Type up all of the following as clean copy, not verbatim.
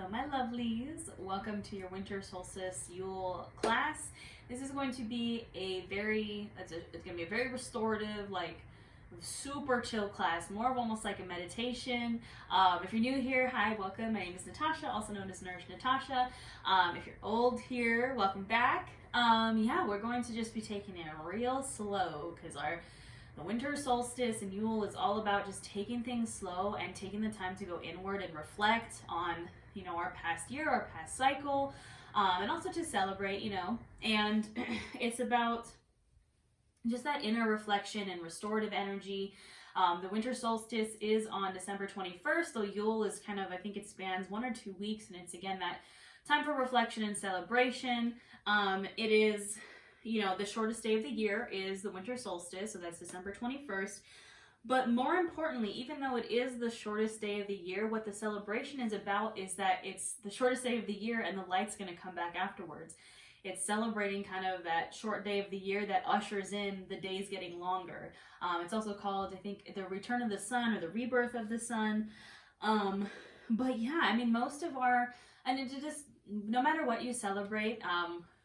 Hello my lovelies, welcome to your winter solstice Yule class. This is going to be it's going to be a very restorative, like super chill class, more of almost like a meditation. If you're new here, hi, welcome. My name is Natasha, also known as Nurse Natasha. If you're old here, welcome back. Yeah, we're going to just be taking it real slow because the winter solstice and Yule is all about just taking things slow and taking the time to go inward and reflect on, our past year, our past cycle, and also to celebrate, and it's about just that inner reflection and restorative energy. The winter solstice is on December 21st, though Yule is I think it spans 1 or 2 weeks, and it's again that time for reflection and celebration. It is, the shortest day of the year is the winter solstice, so that's December 21st. But more importantly, even though it is the shortest day of the year, what the celebration is about is that it's the shortest day of the year and the light's going to come back afterwards. It's celebrating kind of that short day of the year that ushers in the days getting longer. It's also called, I think, the return of the sun or the rebirth of the sun. But yeah, I mean, no matter what you celebrate,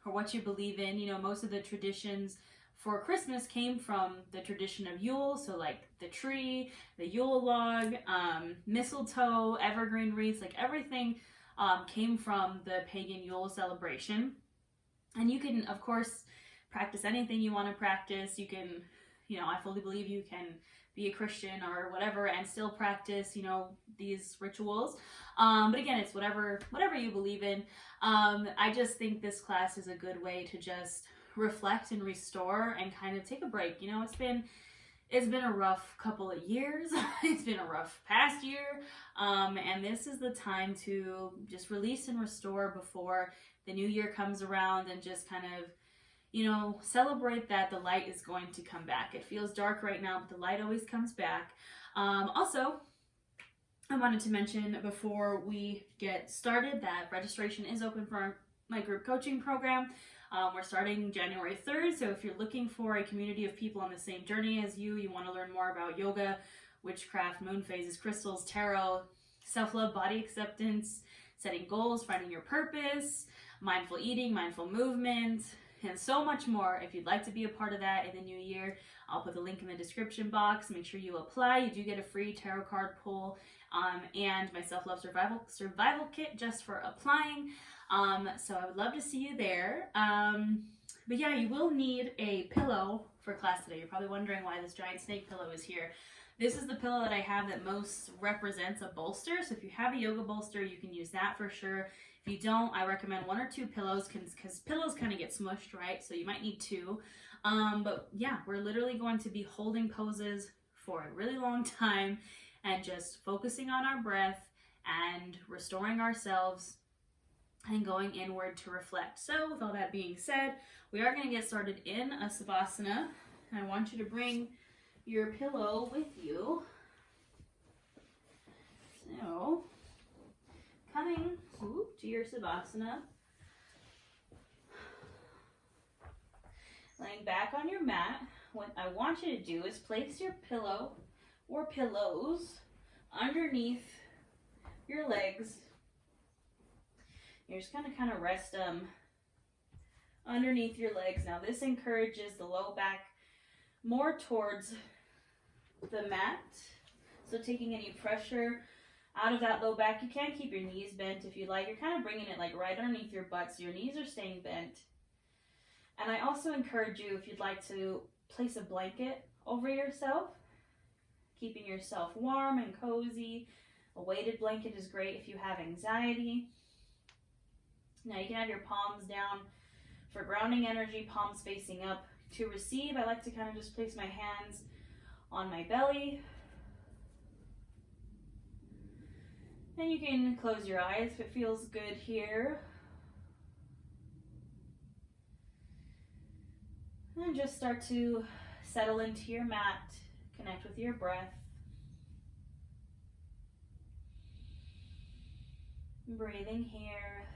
or what you believe in, most of the traditions for Christmas came from the tradition of Yule. So like the tree, the Yule log, mistletoe, evergreen wreaths, like everything came from the pagan Yule celebration. And you can, of course, practice anything you want to practice. You can, I fully believe you can be a Christian or whatever and still practice, these rituals. But again, it's whatever you believe in. I just think this class is a good way to just reflect and restore and kind of take a break. It's been a rough couple of years. It's been a rough past year. And this is the time to just release and restore before the new year comes around, and just kind of, celebrate that the light is going to come back. It feels dark right now, but the light always comes back. Also, I wanted to mention before we get started that registration is open for my group coaching program. We're starting January 3rd, so if you're looking for a community of people on the same journey as you want to learn more about yoga, witchcraft, moon phases, crystals, tarot, self-love, body acceptance, setting goals, finding your purpose, mindful eating, mindful movement, and so much more. If you'd like to be a part of that in the new year, I'll put the link in the description box. Make sure you apply. You do get a free tarot card pull and my self-love survival kit just for applying. So I would love to see you there. But yeah, you will need a pillow for class today. You're probably wondering why this giant snake pillow is here. This is the pillow that I have that most represents a bolster. So if you have a yoga bolster, you can use that for sure. If you don't, I recommend 1 or 2 pillows because pillows kind of get smushed, right? So you might need 2. But yeah, we're literally going to be holding poses for a really long time and just focusing on our breath and restoring ourselves and going inward to reflect. So with all that being said, we are going to get started in a Savasana. I want you to bring your pillow with you. So, coming to your Savasana, laying back on your mat, what I want you to do is place your pillow or pillows underneath your legs. You're just going to kind of rest them underneath your legs. Now this encourages the low back more towards the mat. So taking any pressure out of that low back. You can keep your knees bent if you like. You're kind of bringing it like right underneath your butt so your knees are staying bent. And I also encourage you, if you'd like to, place a blanket over yourself, keeping yourself warm and cozy. A weighted blanket is great if you have anxiety. Now you can have your palms down for grounding energy, palms facing up. To receive, I like to kind of just place my hands on my belly. And you can close your eyes if it feels good here. And just start to settle into your mat, connect with your breath. Breathing here.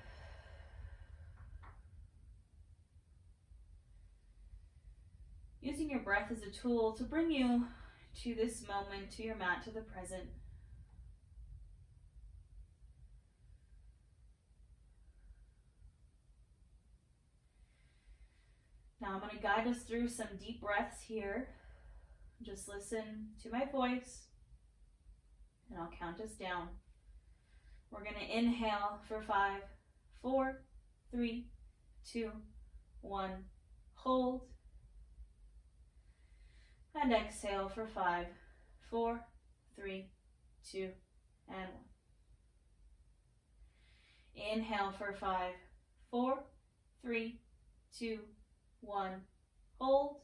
Using your breath as a tool to bring you to this moment, to your mat, to the present. Now I'm going to guide us through some deep breaths here. Just listen to my voice, and I'll count us down. We're going to inhale for 5, 4, 3, 2, 1. Hold. And exhale for 5, 4, 3, 2, and 1. Inhale for 5, 4, 3, 2, 1. Hold.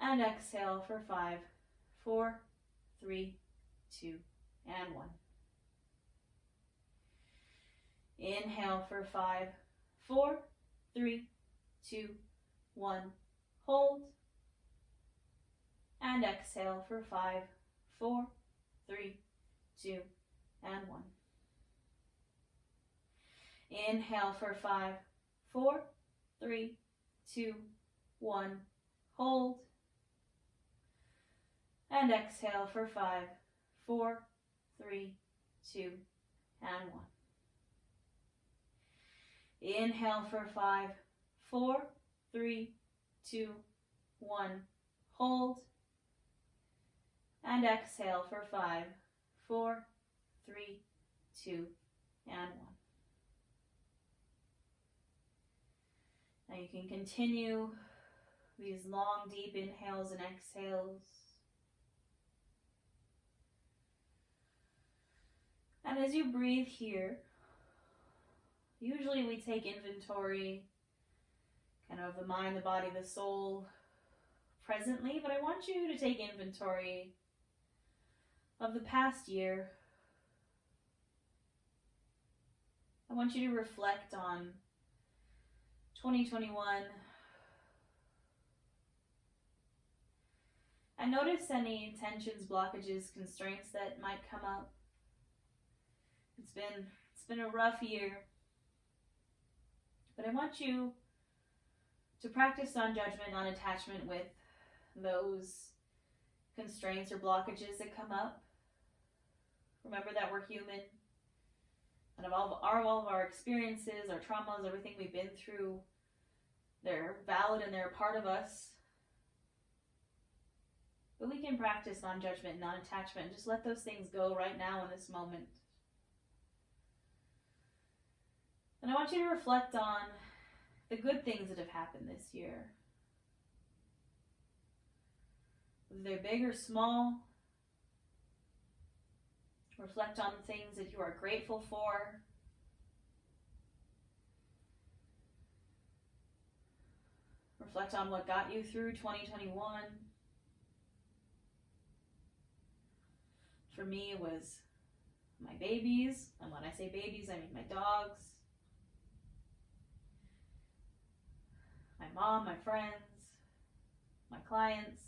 And exhale for 5, 4, 3, 2, and 1. Inhale for 5, 4, 3, 2, 1. Hold. And exhale for 5, 4, 3, 2, and 1. Inhale for 5, 4, 3, 2, 1. Hold. And exhale for 5, 4, 3, 2, and 1. Inhale for 5, 4, 3, 2, 1. Hold. And exhale for 5, 4, 3, 2, and 1. Now you can continue these long, deep inhales and exhales. And as you breathe here, usually we take inventory kind of the mind, the body, the soul presently, but I want you to take inventory of the past year. I want you to reflect on 2021 and notice any tensions, blockages, constraints that might come up. It's been a rough year, but I want you to practice non-judgment, non-attachment with those constraints or blockages that come up. Remember that we're human, and of all of our experiences, our traumas, everything we've been through, they're valid and they're a part of us. But we can practice non-judgment, non-attachment, and just let those things go right now in this moment. And I want you to reflect on the good things that have happened this year. Whether they're big or small, reflect on the things that you are grateful for. Reflect on what got you through 2021. For me, it was my babies, and when I say babies, I mean my dogs, my mom, my friends, my clients,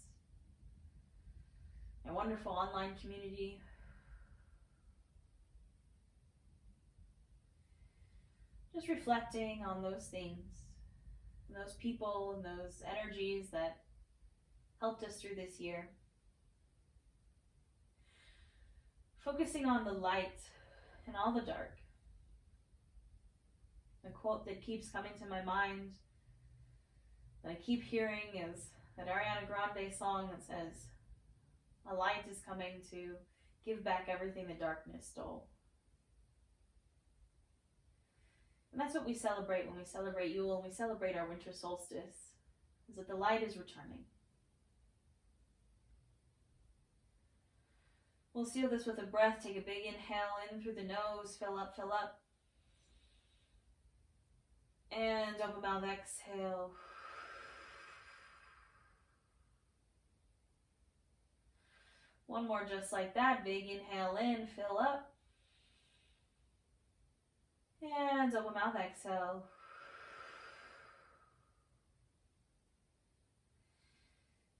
my wonderful online community. Just reflecting on those things, and those people, and those energies that helped us through this year. Focusing on the light and all the dark. The quote that keeps coming to my mind, that I keep hearing, is that Ariana Grande song that says, "A light is coming to give back everything the darkness stole." And that's what we celebrate when we celebrate Yule and we celebrate our winter solstice, is that the light is returning. We'll seal this with a breath. Take a big inhale in through the nose, fill up, fill up. And open mouth, exhale. One more just like that. Big inhale in, fill up. And open mouth, exhale.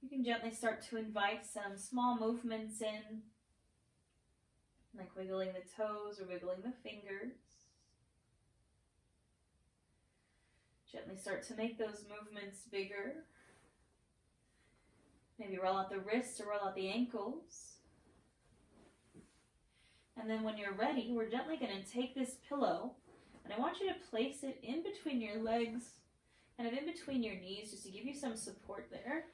You can gently start to invite some small movements in, like wiggling the toes or wiggling the fingers. Gently start to make those movements bigger. Maybe roll out the wrists or roll out the ankles. And then when you're ready, we're gently going to take this pillow, and I want you to place it in between your legs kind of in between your knees, just to give you some support there.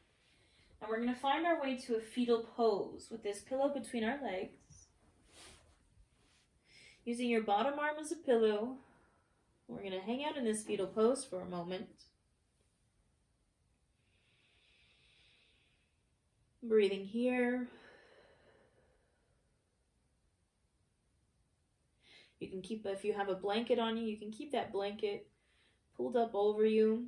And we're going to find our way to a fetal pose with this pillow between our legs. Using your bottom arm as a pillow, we're going to hang out in this fetal pose for a moment. Breathing here. You can keep, if you have a blanket on you, you can keep that blanket pulled up over you.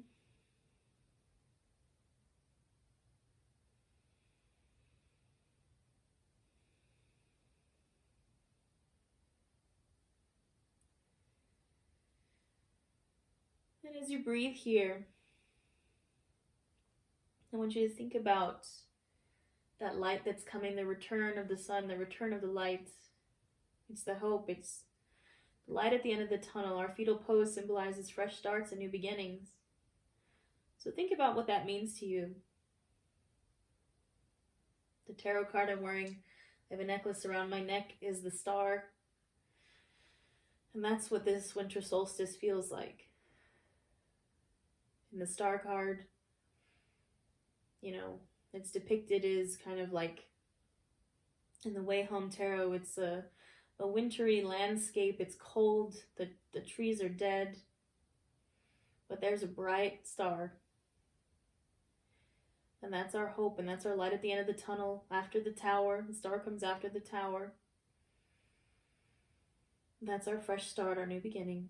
And as you breathe here, I want you to think about that light that's coming, the return of the sun, the return of the light. It's the hope, it's the light at the end of the tunnel. Our fetal pose symbolizes fresh starts and new beginnings. So think about what that means to you. The tarot card I'm wearing, I have a necklace around my neck, is the star. And that's what this winter solstice feels like. In the star card, you know, it's depicted as kind of like, in the Way Home Tarot, it's a wintry landscape. It's cold, the trees are dead, but there's a bright star. And that's our hope, and that's our light at the end of the tunnel. After the tower, the star comes after the tower. That's our fresh start, our new beginning.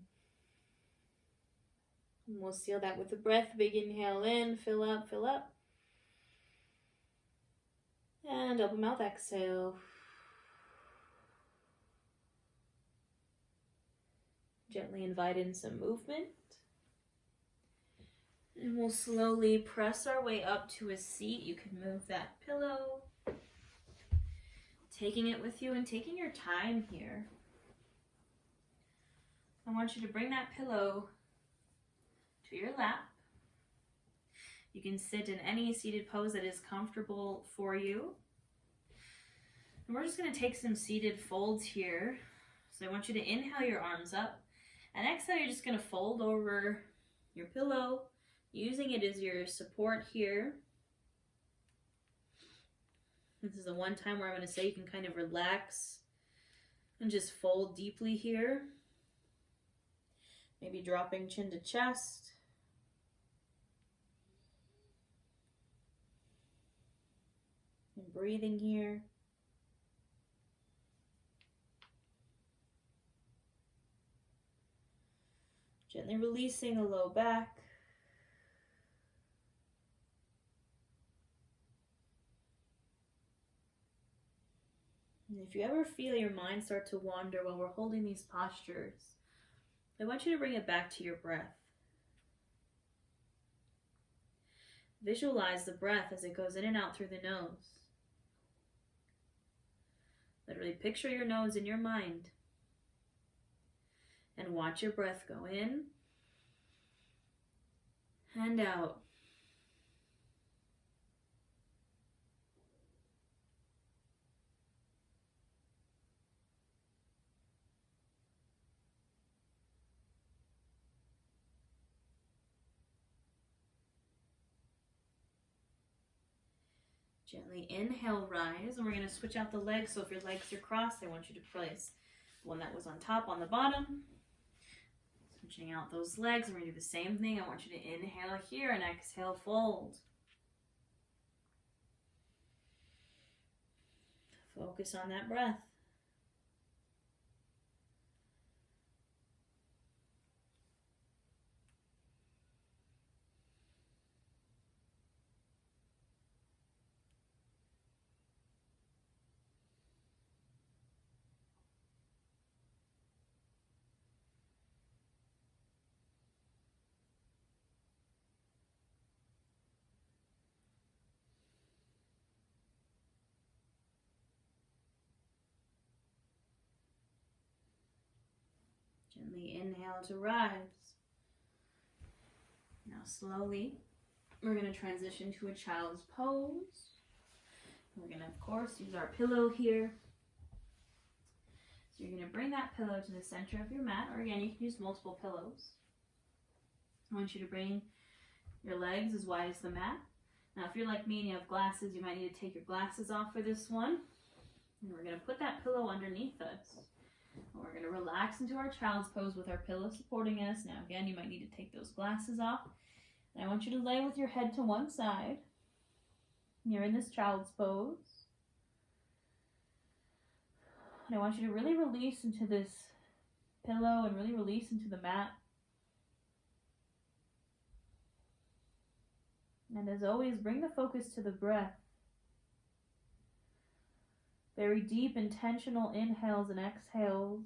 And we'll seal that with a breath. Big inhale in, fill up, fill up. And open mouth, exhale. Gently invite in some movement. And we'll slowly press our way up to a seat. You can move that pillow. Taking it with you and taking your time here. I want you to bring that pillow to your lap. You can sit in any seated pose that is comfortable for you. And we're just going to take some seated folds here. So I want you to inhale your arms up, and exhale, you're just going to fold over your pillow, using it as your support here. This is the one time where I'm going to say you can kind of relax and just fold deeply here. Maybe dropping chin to chest. And breathing here. Gently releasing the low back. And if you ever feel your mind start to wander while we're holding these postures, I want you to bring it back to your breath. Visualize the breath as it goes in and out through the nose. Literally picture your nose in your mind. And watch your breath go in and out. Gently inhale, rise, and we're going to switch out the legs. So if your legs are crossed, I want you to place the one that was on top on the bottom. Switching out those legs, we're going to do the same thing. I want you to inhale here and exhale, fold. Focus on that breath. Gently inhale to rise. Now slowly, we're going to transition to a child's pose. We're going to, of course, use our pillow here. So you're going to bring that pillow to the center of your mat, or again, you can use multiple pillows. I want you to bring your legs as wide as the mat. Now, if you're like me and you have glasses, you might need to take your glasses off for this one. And we're going to put that pillow underneath us. And we're going to relax into our child's pose with our pillow supporting us. Now, again, you might need to take those glasses off. And I want you to lay with your head to one side. You're in this child's pose. And I want you to really release into this pillow and really release into the mat. And as always, bring the focus to the breath. Very deep, intentional inhales and exhales.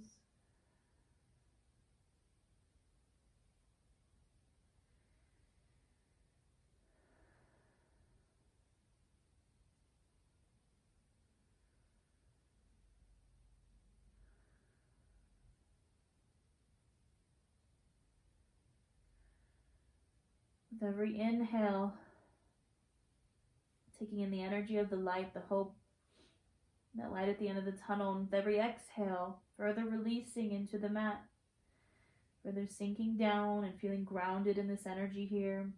With every inhale, taking in the energy of the light, the hope, that light at the end of the tunnel. And with every exhale, further releasing into the mat, further sinking down and feeling grounded in this energy here.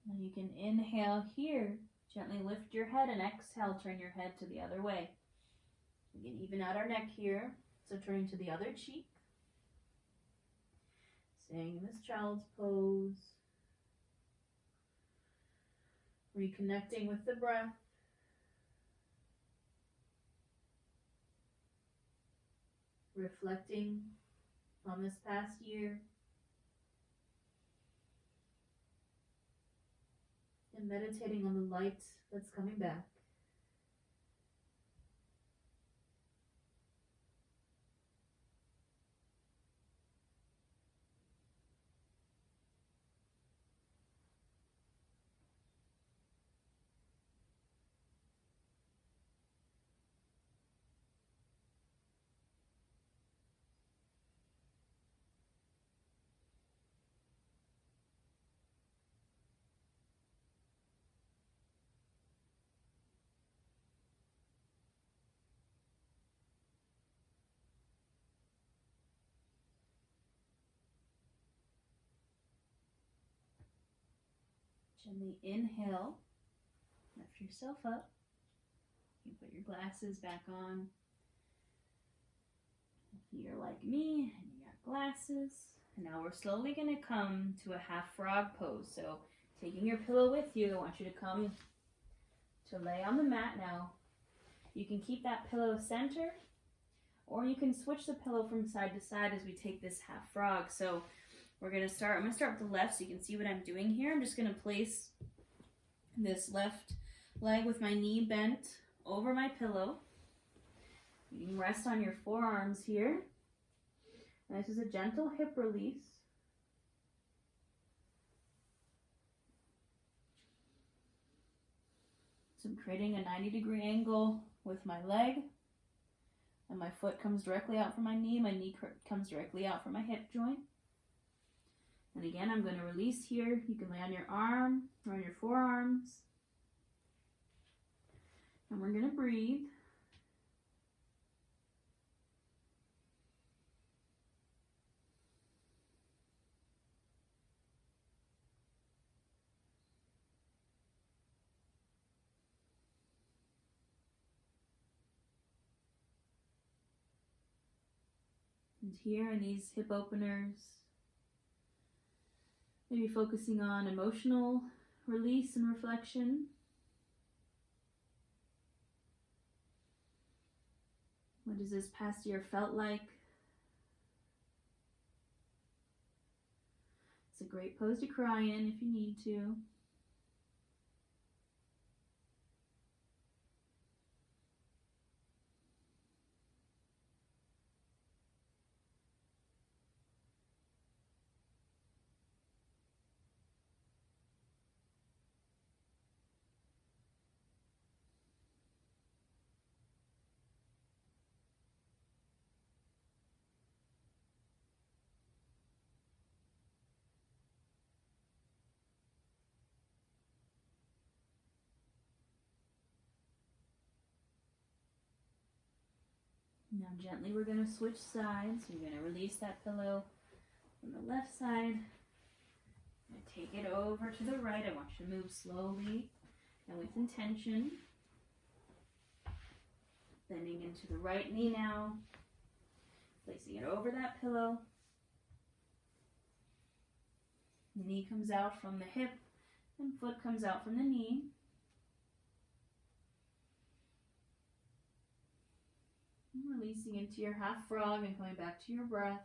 Now you can inhale here, gently lift your head, and exhale, turn your head to the other way. We can even out our neck here, so turning to the other cheek. Staying in this child's pose. Reconnecting with the breath. Reflecting on this past year. And meditating on the light that's coming back. Gently inhale, lift yourself up. You put your glasses back on. If you're like me and you got glasses. And now we're slowly going to come to a half frog pose. So taking your pillow with you, I want you to come to lay on the mat now. You can keep that pillow centered, or you can switch the pillow from side to side as we take this half frog. So I'm going to start with the left so you can see what I'm doing here. I'm just going to place this left leg with my knee bent over my pillow. You can rest on your forearms here. And this is a gentle hip release. So I'm creating a 90-degree angle with my leg. And my foot comes directly out from my knee. My knee comes directly out from my hip joint. And again, I'm going to release here. You can lay on your arm or on your forearms. And we're going to breathe. And here in these hip openers, maybe focusing on emotional release and reflection. What has this past year felt like? It's a great pose to cry in if you need to. Now gently we're going to switch sides. You're going to release that pillow from the left side and take it over to the right. I want you to move slowly and with intention. Bending into the right knee now. Placing it over that pillow. Knee comes out from the hip and foot comes out from the knee. Releasing into your half frog and coming back to your breath.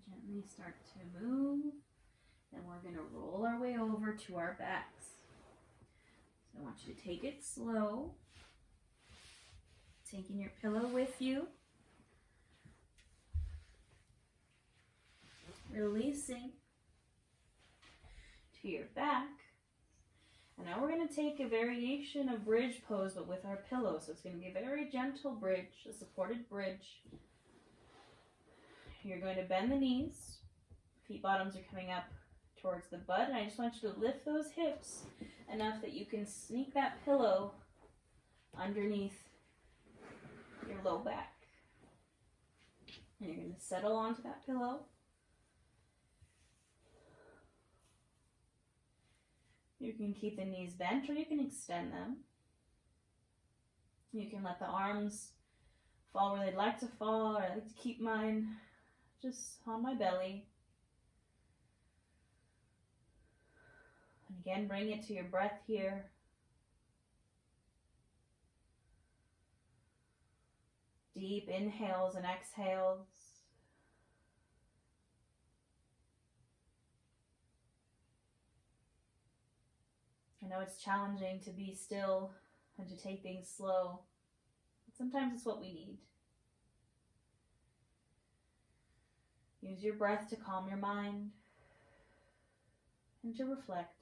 Gently start to move. Then we're going to roll our way over to our backs. So I want you to take it slow. Taking your pillow with you. Releasing to your back. And now we're going to take a variation of bridge pose, but with our pillow. So it's going to be a very gentle bridge, a supported bridge. You're going to bend the knees. Feet bottoms are coming up towards the butt. And I just want you to lift those hips enough that you can sneak that pillow underneath your low back. And you're going to settle onto that pillow. You can keep the knees bent or you can extend them. You can let the arms fall where they'd like to fall, or I like to keep mine just on my belly. And again, bring it to your breath here. Deep inhales and exhales. I know it's challenging to be still and to take things slow, but sometimes it's what we need. Use your breath to calm your mind and to reflect.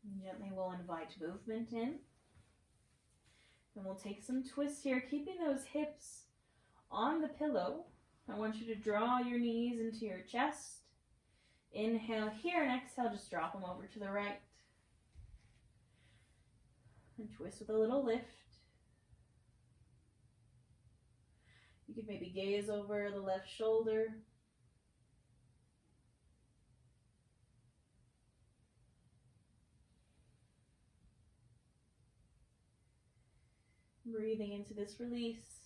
And gently we'll invite movement in. And we'll take some twists here, keeping those hips on the pillow. I want you to draw your knees into your chest. Inhale here and exhale, just drop them over to the right. And twist with a little lift. You could maybe gaze over the left shoulder. Breathing into this release.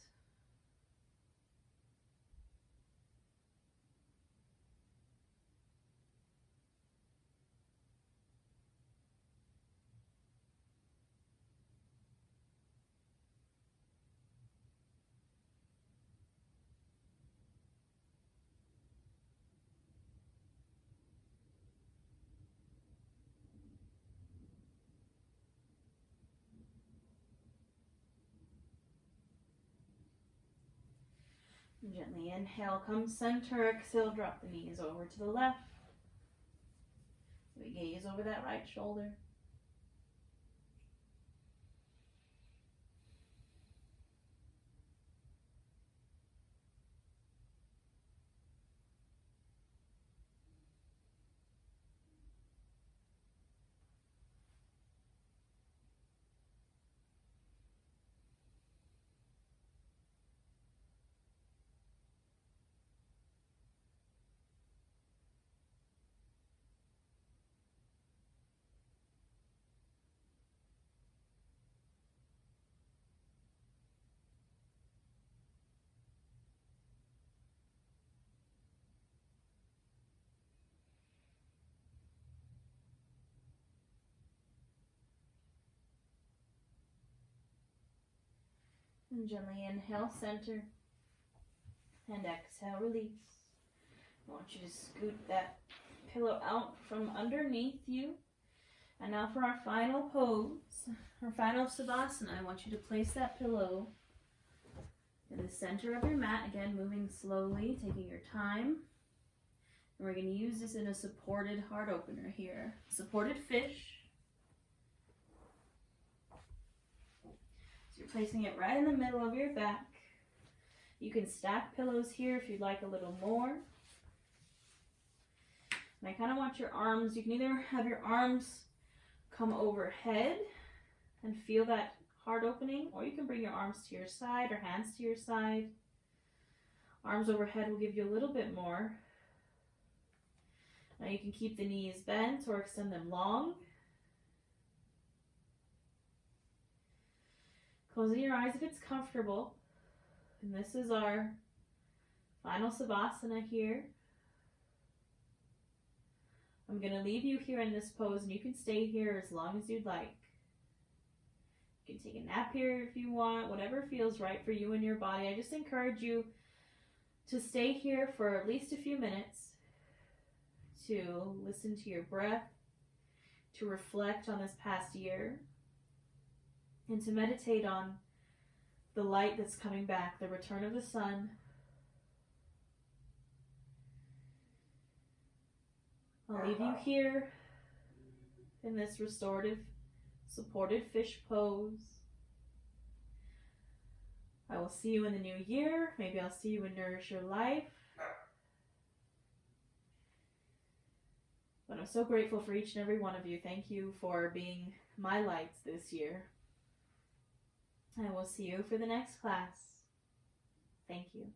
Gently inhale, come center, exhale, drop the knees over to the left. We gaze over that right shoulder. And gently inhale, center, and exhale, release. I want you to scoot that pillow out from underneath you. And now for our final pose, our final Savasana, I want you to place that pillow in the center of your mat. Again, moving slowly, taking your time. And we're going to use this in a supported heart opener here. Supported fish. So you're placing it right in the middle of your back. You can stack pillows here if you'd like a little more. And I kind of want your arms, you can either have your arms come overhead and feel that heart opening, or you can bring your arms to your side or hands to your side. Arms overhead will give you a little bit more. Now you can keep the knees bent or extend them long. Closing your eyes if it's comfortable. And this is our final Savasana here. I'm going to leave you here in this pose, and you can stay here as long as you'd like. You can take a nap here if you want, whatever feels right for you and your body. I just encourage you to stay here for at least a few minutes, to listen to your breath, to reflect on this past year, and to meditate on the light that's coming back, the return of the sun. I'll leave you here in this restorative, supported fish pose. I will see you in the new year. Maybe I'll see you in Nourish Your Life. But I'm so grateful for each and every one of you. Thank you for being my lights this year. I will see you for the next class. Thank you.